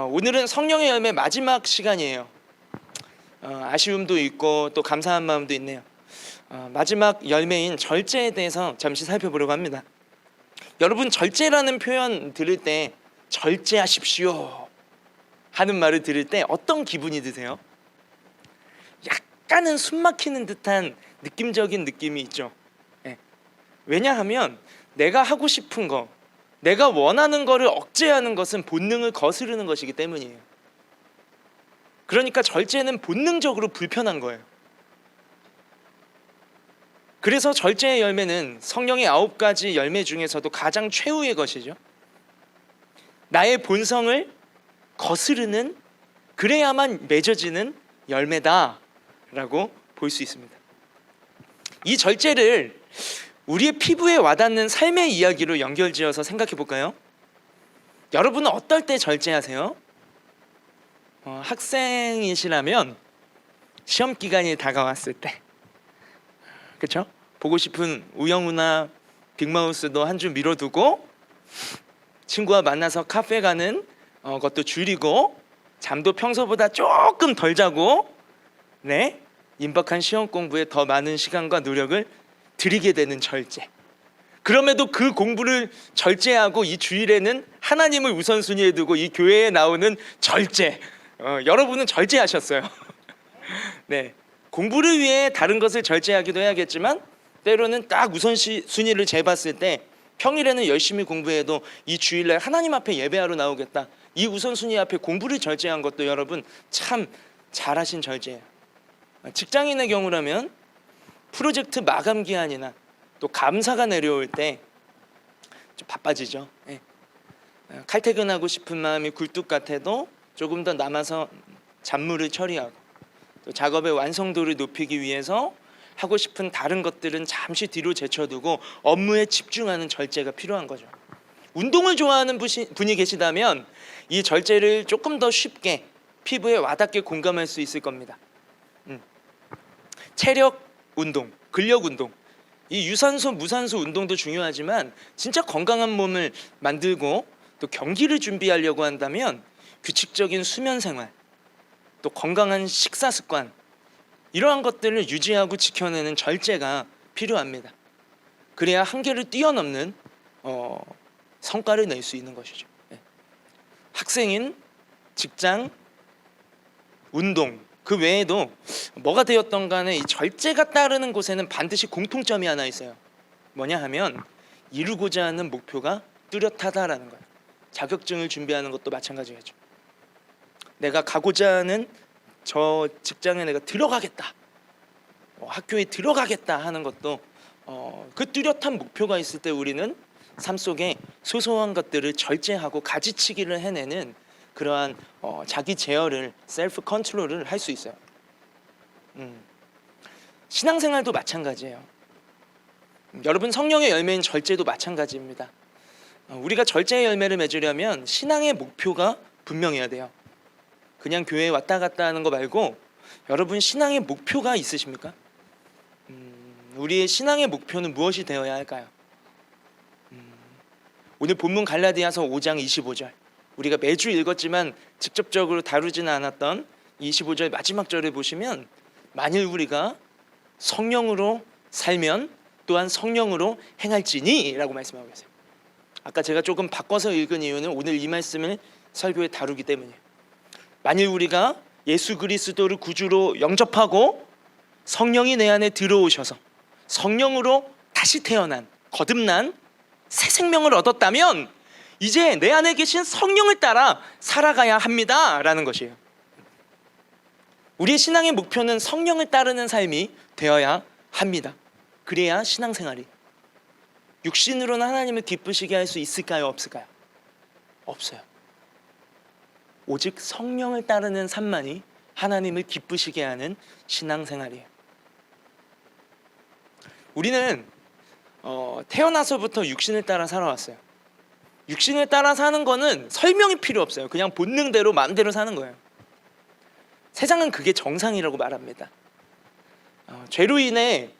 오늘은 성령의 열매 마지막 시간이에요. 아쉬움도 있고 또 감사한 마음도 있네요. 마지막 열매인 절제에 대해서 잠시 살펴보려고 합니다. 여러분, 절제라는 표현 들을 때 절제하십시오 하는 말을 들을 때 어떤 기분이 드세요? 약간은 숨 막히는 듯한 느낌적인 느낌이 있죠. 왜냐하면 내가 하고 싶은 거, 내가 원하는 거를 억제하는 것은 본능을 거스르는 것이기 때문이에요. 그러니까 절제는 본능적으로 불편한 거예요. 그래서 절제의 열매는 성령의 9가지 열매 중에서도 가장 최후의 것이죠. 나의 본성을 거스르는, 그래야만 맺어지는 열매다라고 볼 수 있습니다. 이 절제를 우리의 피부에 와닿는 삶의 이야기로 연결지어서 생각해 볼까요? 여러분은 어떨 때 절제하세요? 학생이시라면 시험 기간이 다가왔을 때, 그렇죠? 보고 싶은 우영우나 빅마우스도 한 주 미뤄두고 친구와 만나서 카페 가는 것도 줄이고 잠도 평소보다 조금 덜 자고 임박한 시험 공부에 더 많은 시간과 노력을 드리게 되는 절제. 그럼에도 그 공부를 절제하고 이 주일에는 하나님을 우선순위에 두고 이 교회에 나오는 절제. 여러분은 절제하셨어요. 공부를 위해 다른 것을 절제하기도 해야겠지만 때로는 딱 우선순위를 재봤을 때 평일에는 열심히 공부해도 이 주일날 하나님 앞에 예배하러 나오겠다, 이 우선순위 앞에 공부를 절제한 것도 여러분 참 잘하신 절제예요. 직장인의 경우라면 프로젝트 마감 기한이나 또 감사가 내려올 때 좀 바빠지죠. 칼퇴근하고 싶은 마음이 굴뚝 같아도 조금 더 남아서 잡무를 처리하고 또 작업의 완성도를 높이기 위해서 하고 싶은 다른 것들은 잠시 뒤로 제쳐두고 업무에 집중하는 절제가 필요한 거죠. 운동을 좋아하는 분이 계시다면 이 절제를 조금 더 쉽게 피부에 와닿게 공감할 수 있을 겁니다. 체력 운동, 근력 운동, 이 유산소, 무산소 운동도 중요하지만 진짜 건강한 몸을 만들고 또 경기를 준비하려고 한다면 규칙적인 수면 생활, 또 건강한 식사 습관, 이러한 것들을 유지하고 지켜내는 절제가 필요합니다. 그래야 한계를 뛰어넘는 성과를 낼 수 있는 것이죠. 학생인, 직장, 운동, 그 외에도 뭐가 되었던 간에 이 절제가 따르는 곳에는 반드시 공통점이 하나 있어요. 뭐냐 하면 이루고자 하는 목표가 뚜렷하다라는 거예요. 자격증을 준비하는 것도 마찬가지겠죠. 내가 가고자 하는 저 직장에 내가 들어가겠다, 학교에 들어가겠다 하는 것도 그 뚜렷한 목표가 있을 때 우리는 삶 속에 소소한 것들을 절제하고 가지치기를 해내는 그러한 자기 제어를, 셀프 컨트롤을 할 수 있어요. 신앙생활도 마찬가지예요. 여러분, 성령의 열매인 절제도 마찬가지입니다. 우리가 절제의 열매를 맺으려면 신앙의 목표가 분명해야 돼요. 그냥 교회에 왔다 갔다 하는 거 말고 여러분, 신앙의 목표가 있으십니까? 우리의 신앙의 목표는 무엇이 되어야 할까요? 오늘 본문 갈라디아서 5장 25절, 우리가 매주 읽었지만 직접적으로 다루지는 않았던 25절 마지막 절을 보시면 만일 우리가 성령으로 살면 또한 성령으로 행할지니 라고 말씀하고 계세요. 아까 제가 조금 바꿔서 읽은 이유는 오늘 이 말씀을 설교에 다루기 때문이에요. 만일 우리가 예수 그리스도를 구주로 영접하고 성령이 내 안에 들어오셔서 성령으로 다시 태어난, 거듭난 새 생명을 얻었다면 이제 내 안에 계신 성령을 따라 살아가야 합니다 라는 것이에요. 우리의 신앙의 목표는 성령을 따르는 삶이 되어야 합니다. 그래야 신앙생활이 육신으로는 하나님을 기쁘시게 할 수 있을까요, 없을까요? 없어요. 오직 성령을 따르는 삶만이 하나님을 기쁘시게 하는 신앙생활이에요. 우리는 태어나서부터 육신을 따라 살아왔어요. 육신을 따라 사는 거는 설명이 필요 없어요. 그냥 본능대로 마음대로 사는 거예요. 세상은 그게 정상이라고 말합니다. 죄로 인해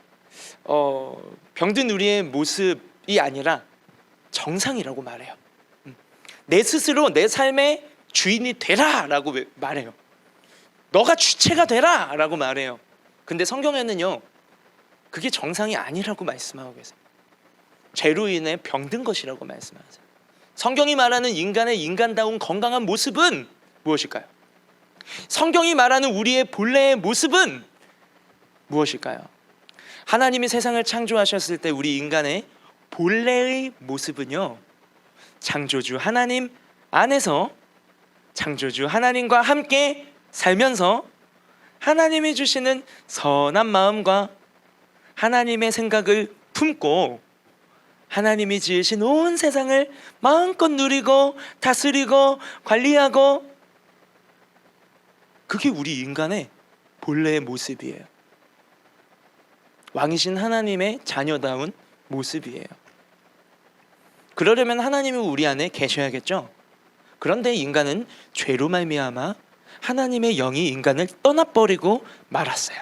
병든 우리의 모습이 아니라 정상이라고 말해요. 내 스스로 내 삶의 주인이 되라라고 말해요. 너가 주체가 되라라고 말해요. 근데 성경에는요, 그게 정상이 아니라고 말씀하고 계세요. 죄로 인해 병든 것이라고 말씀하세요. 성경이 말하는 인간의 인간다운 건강한 모습은 무엇일까요? 성경이 말하는 우리의 본래의 모습은 무엇일까요? 하나님이 세상을 창조하셨을 때 우리 인간의 본래의 모습은요, 창조주 하나님 안에서 창조주 하나님과 함께 살면서 하나님이 주시는 선한 마음과 하나님의 생각을 품고 하나님이 지으신 온 세상을 마음껏 누리고 다스리고 관리하고, 그게 우리 인간의 본래의 모습이에요. 왕이신 하나님의 자녀다운 모습이에요. 그러려면 하나님이 우리 안에 계셔야겠죠. 그런데 인간은 죄로 말미암아 하나님의 영이 인간을 떠나버리고 말았어요.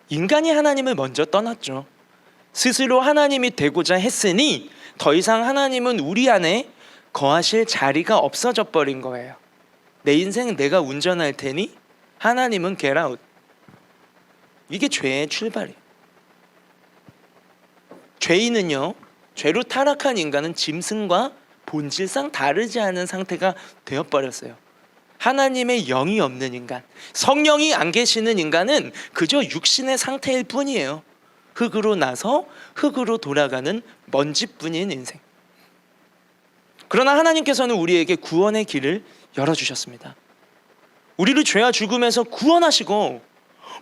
인간이 하나님을 먼저 떠났죠. 스스로 하나님이 되고자 했으니 더 이상 하나님은 우리 안에 거하실 자리가 없어져 버린 거예요. 내 인생 내가 운전할 테니 하나님은 get out. 이게 죄의 출발이에요. 죄인은요, 죄로 타락한 인간은 짐승과 본질상 다르지 않은 상태가 되어버렸어요. 하나님의 영이 없는 인간, 성령이 안 계시는 인간은 그저 육신의 상태일 뿐이에요. 흙으로 나서 흙으로 돌아가는 먼지뿐인 인생. 그러나 하나님께서는 우리에게 구원의 길을 열어주셨습니다. 우리를 죄와 죽음에서 구원하시고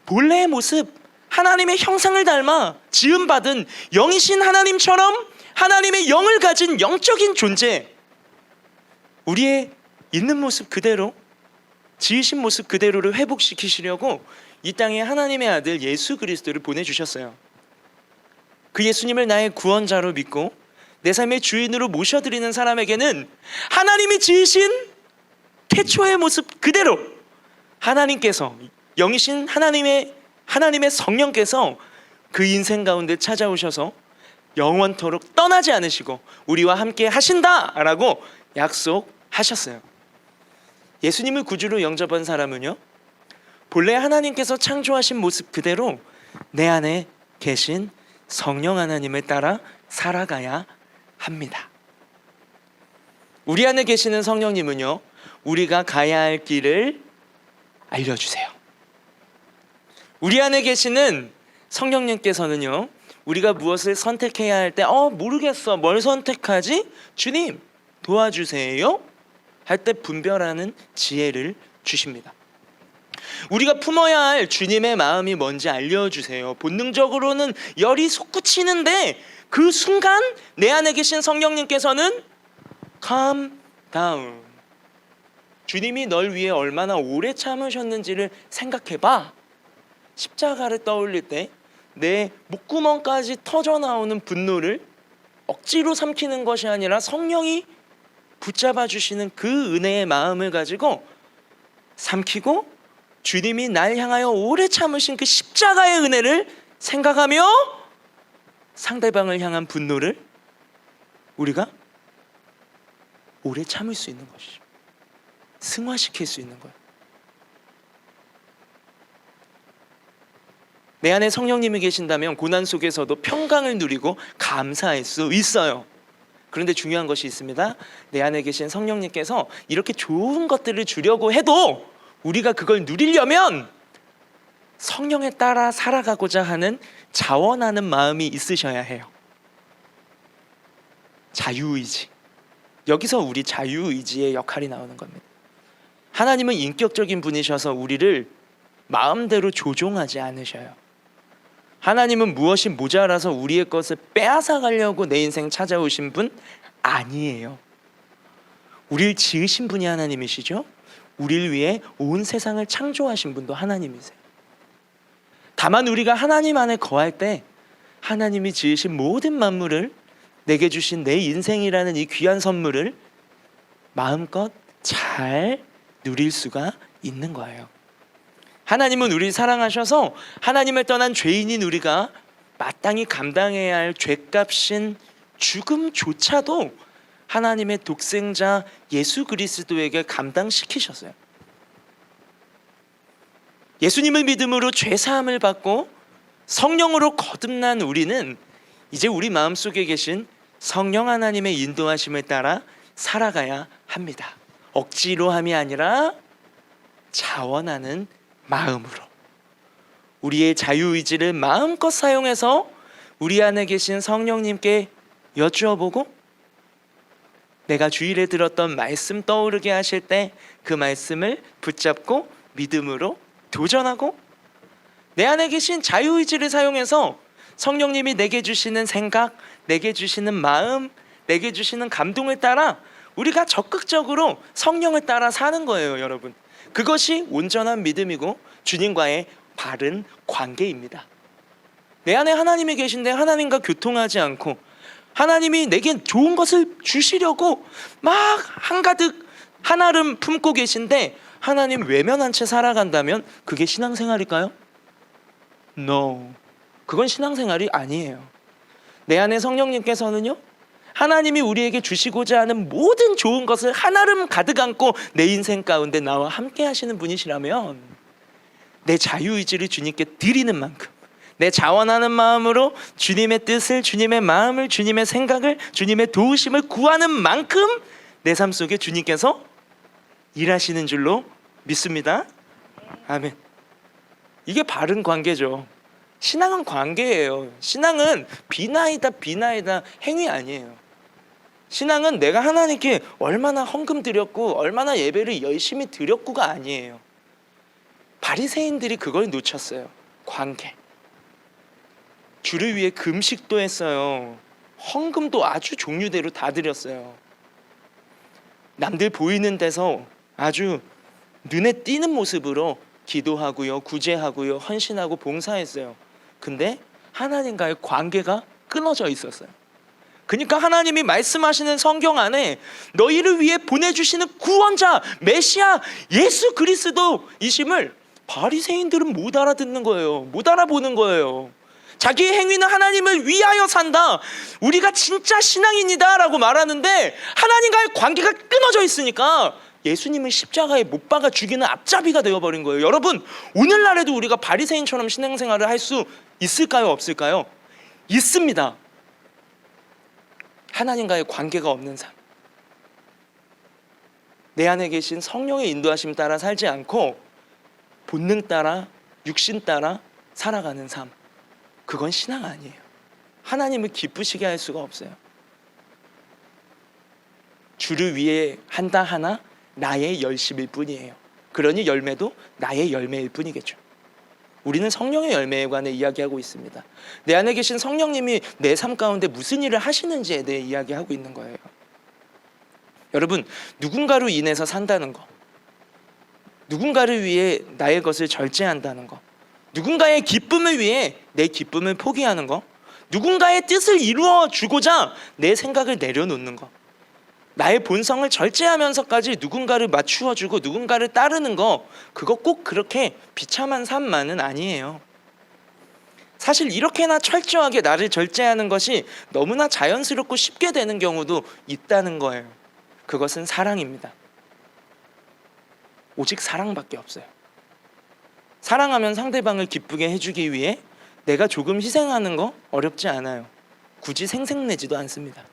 본래의 모습, 하나님의 형상을 닮아 지음받은 영이신 하나님처럼 하나님의 영을 가진 영적인 존재, 우리의 있는 모습 그대로, 지으신 모습 그대로를 회복시키시려고 이 땅에 하나님의 아들 예수 그리스도를 보내주셨어요. 그 예수님을 나의 구원자로 믿고 내 삶의 주인으로 모셔드리는 사람에게는 하나님이 지으신 태초의 모습 그대로, 하나님께서, 영이신 하나님의 성령께서 그 인생 가운데 찾아오셔서 영원토록 떠나지 않으시고 우리와 함께 하신다라고 약속하셨어요. 예수님을 구주로 영접한 사람은요, 본래 하나님께서 창조하신 모습 그대로 내 안에 계신 성령 하나님을 따라 살아가야 합니다. 우리 안에 계시는 성령님은요, 우리가 가야 할 길을 알려주세요. 우리 안에 계시는 성령님께서는요, 우리가 무엇을 선택해야 할 때 모르겠어, 뭘 선택하지? 주님 도와주세요 할 때 분별하는 지혜를 주십니다. 우리가 품어야 할 주님의 마음이 뭔지 알려주세요. 본능적으로는 열이 솟구치는데 그 순간 내 안에 계신 성령님께서는 calm down, 주님이 널 위해 얼마나 오래 참으셨는지를 생각해봐. 십자가를 떠올릴 때 내 목구멍까지 터져나오는 분노를 억지로 삼키는 것이 아니라 성령이 붙잡아 주시는 그 은혜의 마음을 가지고 삼키고, 주님이 날 향하여 오래 참으신 그 십자가의 은혜를 생각하며 상대방을 향한 분노를 우리가 오래 참을 수 있는 것이죠. 승화시킬 수 있는 거예요. 내 안에 성령님이 계신다면 고난 속에서도 평강을 누리고 감사할 수 있어요. 그런데 중요한 것이 있습니다. 내 안에 계신 성령님께서 이렇게 좋은 것들을 주려고 해도 우리가 그걸 누리려면 성령에 따라 살아가고자 하는 자원하는 마음이 있으셔야 해요. 자유의지. 여기서 우리 자유의지의 역할이 나오는 겁니다. 하나님은 인격적인 분이셔서 우리를 마음대로 조종하지 않으셔요. 하나님은 무엇이 모자라서 우리의 것을 빼앗아 가려고 내 인생 찾아오신 분 아니에요. 우리를 지으신 분이 하나님이시죠. 우리를 위해 온 세상을 창조하신 분도 하나님이세요. 다만 우리가 하나님 안에 거할 때 하나님이 지으신 모든 만물을, 내게 주신 내 인생이라는 이 귀한 선물을 마음껏 잘 누릴 수가 있는 거예요. 하나님은 우리를 사랑하셔서 하나님을 떠난 죄인인 우리가 마땅히 감당해야 할 죄값인 죽음조차도 하나님의 독생자 예수 그리스도에게 감당시키셨어요. 예수님을 믿음으로 죄사함을 받고 성령으로 거듭난 우리는 이제 우리 마음속에 계신 성령 하나님의 인도하심을 따라 살아가야 합니다. 억지로 함이 아니라 자원하는 마음으로, 우리의 자유의지를 마음껏 사용해서 우리 안에 계신 성령님께 여쭈어보고, 내가 주일에 들었던 말씀 떠오르게 하실 때 그 말씀을 붙잡고 믿음으로 도전하고, 내 안에 계신 자유의지를 사용해서 성령님이 내게 주시는 생각, 내게 주시는 마음, 내게 주시는 감동을 따라 우리가 적극적으로 성령을 따라 사는 거예요, 여러분. 그것이 온전한 믿음이고 주님과의 바른 관계입니다. 내 안에 하나님이 계신데 하나님과 교통하지 않고 하나님이 내게 좋은 것을 주시려고 막 한가득 한알음 품고 계신데 하나님 외면한 채 살아간다면 그게 신앙생활일까요? No, 그건 신앙생활이 아니에요. 내 안에 성령님께서는요, 하나님이 우리에게 주시고자 하는 모든 좋은 것을 한아름 가득 안고 내 인생 가운데 나와 함께 하시는 분이시라면 내 자유의지를 주님께 드리는 만큼, 내 자원하는 마음으로 주님의 뜻을, 주님의 마음을, 주님의 생각을, 주님의 도우심을 구하는 만큼 내 삶 속에 주님께서 일하시는 줄로 믿습니다. 아멘. 이게 바른 관계죠. 신앙은 관계예요. 신앙은 비나이다 행위 아니에요. 신앙은 내가 하나님께 얼마나 헌금 드렸고 얼마나 예배를 열심히 드렸고가 아니에요. 바리새인들이 그걸 놓쳤어요. 관계. 주를 위해 금식도 했어요. 헌금도 아주 종류대로 다 드렸어요. 남들 보이는 데서 아주 눈에 띄는 모습으로 기도하고요, 구제하고요, 헌신하고 봉사했어요. 근데 하나님과의 관계가 끊어져 있었어요. 그러니까 하나님이 말씀하시는 성경 안에 너희를 위해 보내주시는 구원자 메시아 예수 그리스도이심을 바리새인들은 못 알아듣는 거예요. 못 알아보는 거예요. 자기의 행위는 하나님을 위하여 산다, 우리가 진짜 신앙인이다 라고 말하는데 하나님과의 관계가 끊어져 있으니까 예수님을 십자가에 못 박아 죽이는 앞잡이가 되어버린 거예요. 여러분, 오늘날에도 우리가 바리새인처럼 신앙생활을 할 수 있을까요? 없을까요? 있습니다. 하나님과의 관계가 없는 삶, 내 안에 계신 성령의 인도하심 따라 살지 않고 본능 따라, 육신 따라 살아가는 삶, 그건 신앙 아니에요. 하나님을 기쁘시게 할 수가 없어요. 주를 위해 한다 하나 나의 열심일 뿐이에요. 그러니 열매도 나의 열매일 뿐이겠죠. 우리는 성령의 열매에 관해 이야기하고 있습니다. 내 안에 계신 성령님이 내 삶 가운데 무슨 일을 하시는지에 대해 이야기하고 있는 거예요. 여러분, 누군가로 인해서 산다는 거, 누군가를 위해 나의 것을 절제한다는 거, 누군가의 기쁨을 위해 내 기쁨을 포기하는 거, 누군가의 뜻을 이루어 주고자 내 생각을 내려놓는 거, 나의 본성을 절제하면서까지 누군가를 맞추어주고 누군가를 따르는 거, 그거 꼭 그렇게 비참한 삶만은 아니에요. 사실 이렇게나 철저하게 나를 절제하는 것이 너무나 자연스럽고 쉽게 되는 경우도 있다는 거예요. 그것은 사랑입니다. 오직 사랑밖에 없어요. 사랑하면 상대방을 기쁘게 해주기 위해 내가 조금 희생하는 거 어렵지 않아요. 굳이 생색내지도 않습니다.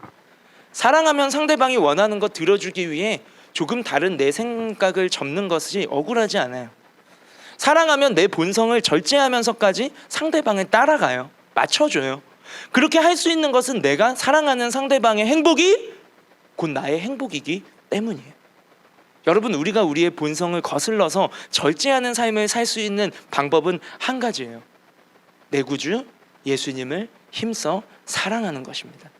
사랑하면 상대방이 원하는 거 들어주기 위해 조금 다른 내 생각을 접는 것이 억울하지 않아요. 사랑하면 내 본성을 절제하면서까지 상대방을 따라가요. 맞춰줘요. 그렇게 할 수 있는 것은 내가 사랑하는 상대방의 행복이 곧 나의 행복이기 때문이에요. 여러분, 우리가 우리의 본성을 거슬러서 절제하는 삶을 살 수 있는 방법은 한 가지예요. 내 구주 예수님을 힘써 사랑하는 것입니다.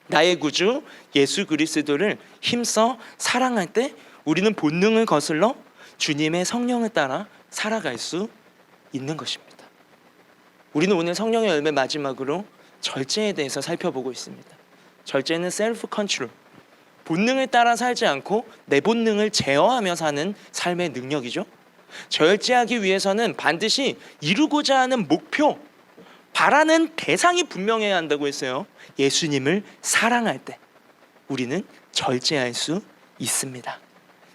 나의 구주 예수 그리스도를 힘써 사랑할 때 우리는 본능을 거슬러 주님의 성령을 따라 살아갈 수 있는 것입니다. 우리는 오늘 성령의 열매 마지막으로 절제에 대해서 살펴보고 있습니다. 절제는 셀프 컨트롤, 본능을 따라 살지 않고 내 본능을 제어하며 사는 삶의 능력이죠. 절제하기 위해서는 반드시 이루고자 하는 목표, 바라는 대상이 분명해야 한다고 했어요. 예수님을 사랑할 때 우리는 절제할 수 있습니다.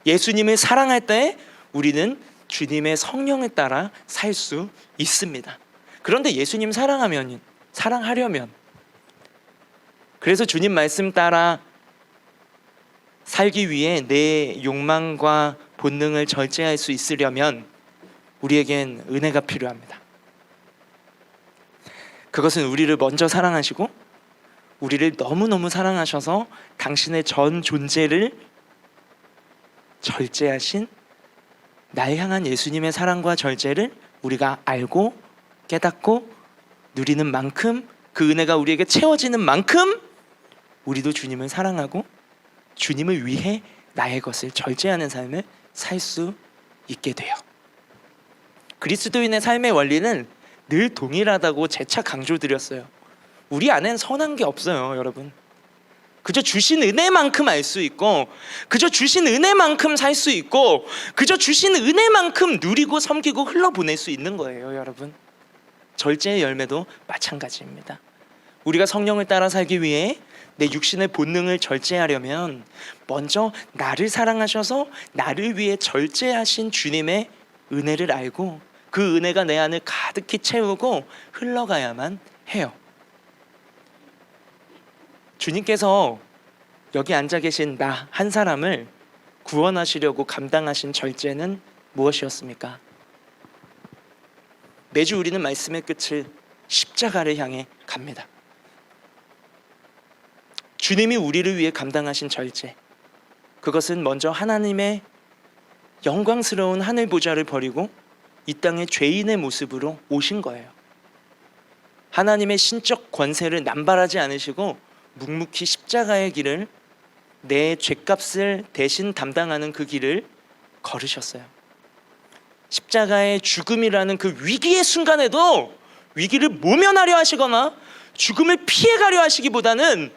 예수님을 사랑할 때 우리는 주님의 성령을 따라 살 수 있습니다. 그런데 예수님 사랑하려면 그래서 주님 말씀 따라 살기 위해 내 욕망과 본능을 절제할 수 있으려면 우리에겐 은혜가 필요합니다. 그것은 우리를 먼저 사랑하시고 우리를 너무너무 사랑하셔서 당신의 전 존재를 절제하신 날 향한 예수님의 사랑과 절제를 우리가 알고 깨닫고 누리는 만큼, 그 은혜가 우리에게 채워지는 만큼 우리도 주님을 사랑하고 주님을 위해 나의 것을 절제하는 삶을 살 수 있게 돼요. 그리스도인의 삶의 원리는 늘 동일하다고 재차 강조드렸어요. 우리 안엔 선한 게 없어요, 여러분. 그저 주신 은혜만큼 알 수 있고, 그저 주신 은혜만큼 살 수 있고, 그저 주신 은혜만큼 누리고 섬기고 흘러보낼 수 있는 거예요, 여러분. 절제의 열매도 마찬가지입니다. 우리가 성령을 따라 살기 위해 내 육신의 본능을 절제하려면 먼저 나를 사랑하셔서 나를 위해 절제하신 주님의 은혜를 알고 그 은혜가 내 안을 가득히 채우고 흘러가야만 해요. 주님께서 여기 앉아 계신 나 한 사람을 구원하시려고 감당하신 절제는 무엇이었습니까? 매주 우리는 말씀의 끝을 십자가를 향해 갑니다. 주님이 우리를 위해 감당하신 절제, 그것은 먼저 하나님의 영광스러운 하늘 보좌를 버리고 이 땅의 죄인의 모습으로 오신 거예요. 하나님의 신적 권세를 남발하지 않으시고 묵묵히 십자가의 길을, 내 죄값을 대신 담당하는 그 길을 걸으셨어요. 십자가의 죽음이라는 그 위기의 순간에도 위기를 모면하려 하시거나 죽음을 피해가려 하시기보다는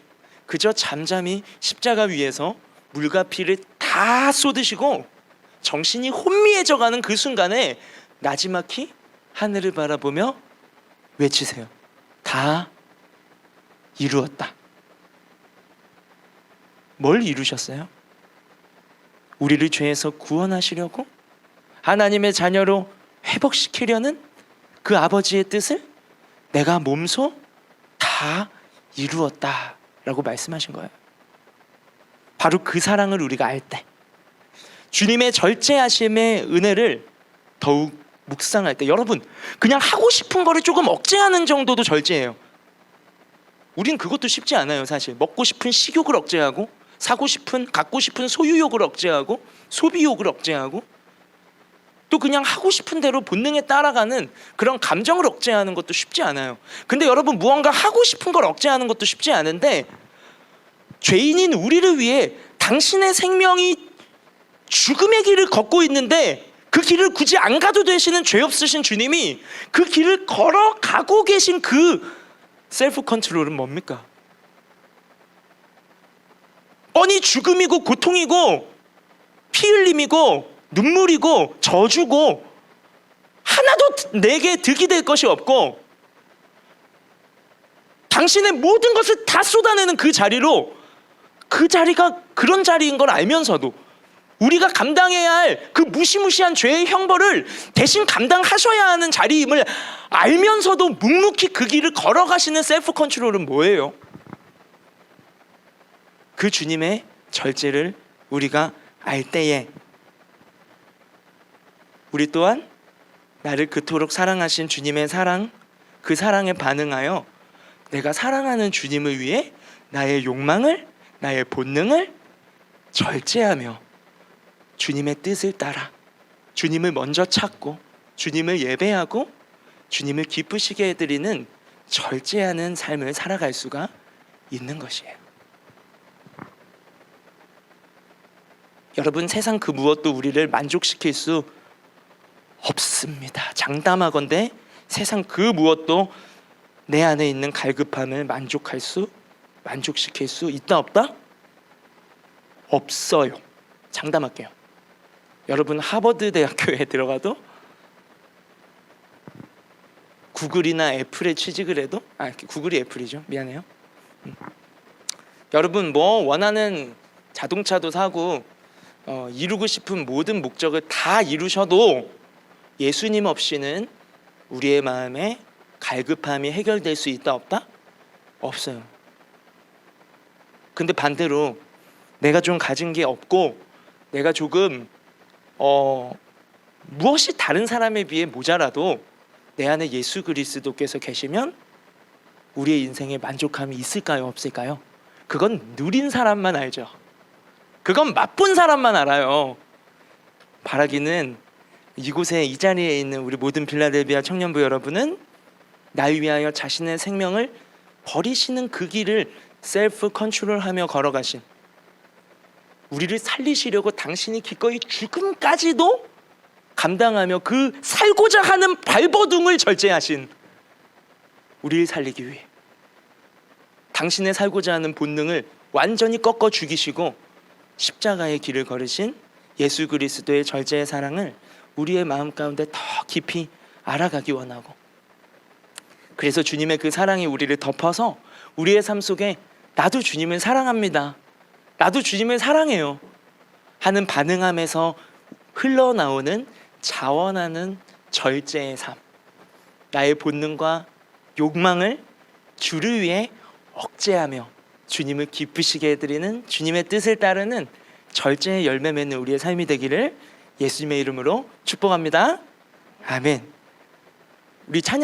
그저 잠잠히 십자가 위에서 물과 피를 다 쏟으시고 정신이 혼미해져가는 그 순간에 나지막히 하늘을 바라보며 외치세요. 다 이루었다. 뭘 이루셨어요? 우리를 죄에서 구원하시려고 하나님의 자녀로 회복시키려는 그 아버지의 뜻을 내가 몸소 다 이루었다 라고 말씀하신 거예요. 바로 그 사랑을 우리가 알 때, 주님의 절제하심의 은혜를 더욱 묵상할 때, 여러분 그냥 하고 싶은 거를 조금 억제하는 정도도 절제예요. 우린 그것도 쉽지 않아요. 사실 먹고 싶은 식욕을 억제하고, 사고 싶은, 갖고 싶은 소유욕을 억제하고, 소비욕을 억제하고, 또 그냥 하고 싶은 대로 본능에 따라가는 그런 감정을 억제하는 것도 쉽지 않아요. 근데 여러분, 무언가 하고 싶은 걸 억제하는 것도 쉽지 않은데 죄인인 우리를 위해 당신의 생명이 죽음의 길을 걷고 있는데 그 길을 굳이 안 가도 되시는 죄 없으신 주님이 그 길을 걸어가고 계신 그 셀프 컨트롤은 뭡니까? 뻔히 죽음이고 고통이고 피 흘림이고 눈물이고 저주고 하나도 내게 득이 될 것이 없고 당신의 모든 것을 다 쏟아내는 그 자리로, 그 자리가 그런 자리인 걸 알면서도 우리가 감당해야 할 그 무시무시한 죄의 형벌을 대신 감당하셔야 하는 자리임을 알면서도 묵묵히 그 길을 걸어가시는 셀프 컨트롤은 뭐예요? 그 주님의 절제를 우리가 알 때에 우리 또한 나를 그토록 사랑하신 주님의 사랑, 그 사랑에 반응하여 내가 사랑하는 주님을 위해 나의 욕망을, 나의 본능을 절제하며 주님의 뜻을 따라 주님을 먼저 찾고 주님을 예배하고 주님을 기쁘시게 해드리는 절제하는 삶을 살아갈 수가 있는 것이에요. 여러분, 세상 그 무엇도 우리를 만족시킬 수 없습니다. 장담하건대 세상 그 무엇도 내 안에 있는 갈급함을 만족시킬 수 있다 없다? 없어요. 장담할게요. 여러분, 하버드 대학교에 들어가도 구글이나 애플에 취직을 해도, 구글이 애플이죠. 미안해요. 여러분 뭐 원하는 자동차도 사고 이루고 싶은 모든 목적을 다 이루셔도 예수님 없이는 우리의 마음에 갈급함이 해결될 수 있다 없다? 없어요. 근데 반대로 내가 좀 가진 게 없고 내가 조금 무엇이 다른 사람에 비해 모자라도 내 안에 예수 그리스도께서 계시면 우리의 인생에 만족함이 있을까요 없을까요? 그건 누린 사람만 알죠. 그건 맛본 사람만 알아요. 바라기는 이곳에 이 자리에 있는 우리 모든 빌라델비아 청년부 여러분은 날 위하여 자신의 생명을 버리시는 그 길을 셀프 컨트롤하며 걸어가신, 우리를 살리시려고 당신이 기꺼이 죽음까지도 감당하며 그 살고자 하는 발버둥을 절제하신, 우리를 살리기 위해 당신의 살고자 하는 본능을 완전히 꺾어 죽이시고 십자가의 길을 걸으신 예수 그리스도의 절제의 사랑을 우리의 마음 가운데 더 깊이 알아가기 원하고, 그래서 주님의 그 사랑이 우리를 덮어서 우리의 삶 속에 나도 주님을 사랑합니다, 나도 주님을 사랑해요 하는 반응함에서 흘러나오는 자원하는 절제의 삶, 나의 본능과 욕망을 주를 위해 억제하며 주님을 기쁘시게 해드리는, 주님의 뜻을 따르는 절제의 열매 맺는 우리의 삶이 되기를 예수님의 이름으로 축복합니다. 아멘. 우리 찬양